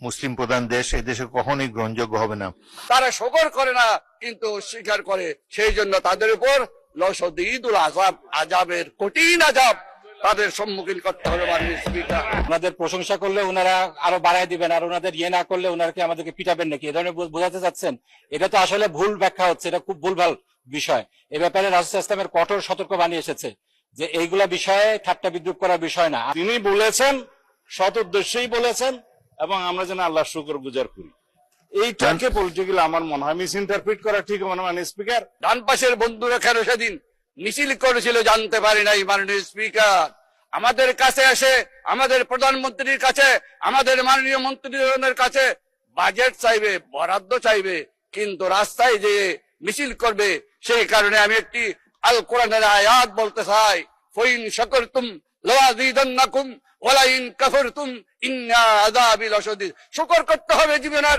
মুসলিম প্রধান দেশ, এই দেশে কখনোই গ্রহণযোগ্য হবে না। তারা শকর করে না কিন্তু স্বীকার করে, সেই জন্য তাদের উপর লশদীদুল আযাব, আযাবের কঠিন আযাব তাদের সম্মুখীন করতে হবে। মাননীয় স্পিকার, ওনাদের প্রশংসা করলে ওনারা আরো বাড়ায় দিবেন, আর ওনাদের ইয়ে না করলে ওনাকে আমাদেরকে পিটাবেন নাকি, এ ধরনের বোঝাতে চাচ্ছেন? এটা তো আসলে ভুল ব্যাখ্যা হচ্ছে, এটা খুব ভুলভাল বিষয়। এ ব্যাপারে রাসূল ইসলামের কঠোর সতর্কবাণী এসেছে যে এইগুলা বিষয়ে ঠাট্টা বিদ্রুপ করার বিষয় না। তিনি বলেছেন, সৎ উদ্দেশ্যেই বলেছেন, এবং আমরা যেন আল্লাহর শুকর গুজার করি। এইটাকে পলিটিক্যালি আমার মনে হয় মিস ইন্টারপ্রিট করা ঠিক হবে না। মাননীয় স্পিকার, ডান পাশের বন্ধুরা কেন সেদিন মিছিল করেছিল জানতে পারি নাই। মাননীয় স্পিকার, আমাদের কাছে এসে আমাদের প্রধানমন্ত্রীর কাছে, আমাদের মাননীয় মন্ত্রীদের কাছে বাজেট চাইবে, বরাদ্দ চাইবে, কিন্তু রাস্তায় যে মিছিল করবে। সেই কারণে আমি একটি আল কোরআনের আয়াত বলতে চাই, ফাইন শাকারতুম লাযীদান্নাকুম ওয়া ইন কাফারতুম ইন্না আযাবি লাশাদীদ। শুকর করতে হবে জীবনের,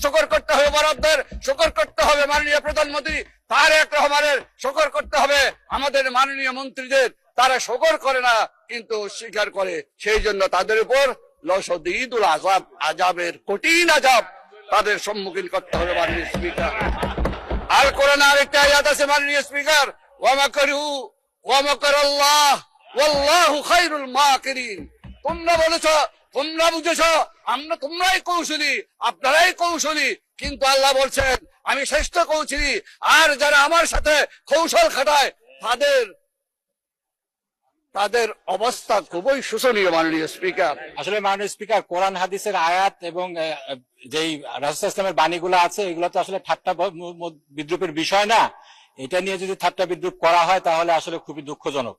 শুকর করতে হবে বরাদ্দের, শুকর করতে হবে মাননীয় প্রধানমন্ত্রী তারেক রহমানের, শুকর করতে হবে আমাদের মাননীয় মন্ত্রীদের। তারা শুকর করে না কিন্তু স্বীকার করে, সেই জন্য তাদের উপর লশদীদুল আযাব, আযাবের কঠিন আযাব তাদের সম্মুখীন করতে হবে। মাননীয় স্পিকার, আল কোরআনে আরেকটা আয়াত আছে মাননীয় স্পিকার, ওয়া মাকারু ওয়া মাকারাল্লাহ ওয়াল্লাহু খায়রুল মাকিরিন। তোমরা বলেছো, তোমরা বুঝেছো, তোমরাই কৌশলী, আপনারাই কৌশলী, কিন্তু আল্লাহ বলছেন আমি শ্রেষ্ঠ কৌশলী। আর যারা আমার সাথে কৌশল খাটায় তাদের অবস্থা খুবই শোচনীয়। মাননীয় স্পিকার, আসলে মাননীয় স্পিকার, কোরআন হাদিসের আয়াত এবং যেই রাসূল ইসলামের বাণীগুলো আছে এগুলো তো আসলে ঠাট্টা বিদ্রুপের বিষয় না। এটা নিয়ে যদি ঠাট্টা বিদ্রুপ করা হয় তাহলে আসলে খুবই দুঃখজনক।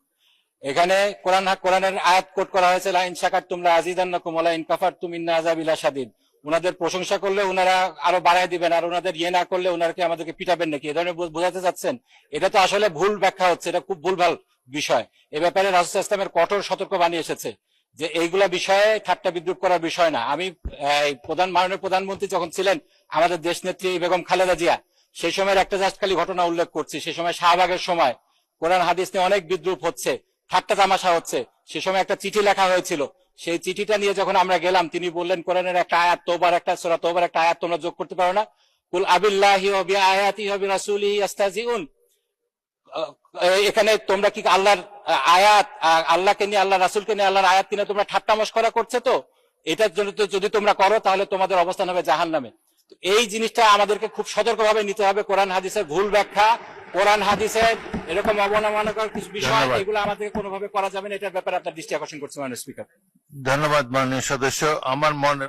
এখানে কোরআনের আয়াত কোট করা হয়েছে, লা ইন শাকারতুম লাযীদান্নাকুম ওয়া লা ইন কাফারতুম ইন্না আযাবি লাশাদীদ। ওনাদের প্রশংসা করলে ওনারা আরো বাড়ায় দিবেন, আর ওনাদের ইয়ে না করলে ওনাকে আমাদেরকে পিটাবেন নাকি, এ ধরনের বোঝাতে চাচ্ছেন? এটা তো আসলে ভুল ব্যাখ্যা হচ্ছে, এটা খুব ভুলভাল বিষয়। এ ব্যাপারে রাসূল ইসলামের কঠোর সতর্কবাণী এসেছে যে এইগুলা বিষয়ে ঠাট্টা বিদ্রুপ করার বিষয় না। আমি মাননীয় প্রধানমন্ত্রী যখন ছিলেন আমাদের দেশ নেত্রী বেগম খালেদা জিয়া, সেই সময়ের একটা জাস্ট খালি ঘটনা উল্লেখ করছি। সেই সময় শাহবাগের সময় কোরআন হাদিস নিয়ে অনেক বিদ্রুপ হচ্ছে, ঠাট্টা তামাশা হচ্ছে। সে সময় একটা চিঠি লেখা হয়েছিল, সেই চিঠিটা নিয়ে যখন আমরা গেলাম তিনি বললেন কোরআনের একটা আয়াত, সূরা তওবার একটা আয়াত তোমরা যোগ করতে পারো না? কুল আবিল্লাহি ওয়া বিআয়াতিহি ওয়া বিরাসূলিহি ইস্তাহজিউন। এখানে তোমরা কি আল্লাহর আয়াত, আল্লাহকে নিয়ে, আল্লাহ রাসূলকে নিয়ে, আল্লাহর আয়াত কিনে তোমরা ঠাট্টা মশকরা করছে? তো এটার জন্য যদি তোমরা করো তাহলে তোমাদের অবস্থান হবে জাহান্নামে। এই জিনিসটা আমাদেরকে খুব সতর্কভাবে নিতে হবে। কোরআন হাদিসের ভুল ব্যাখ্যা, কোরআন হাদিসের এরকম অবমাননাকর কিছু বিষয়, এগুলো আমাদেরকে কোনোভাবে করা যাবে না। এটার ব্যাপারে আপনার দৃষ্টি আকর্ষণ করছে মাননীয় স্পিকার। ধন্যবাদ মাননীয় সদস্য। আমার মনে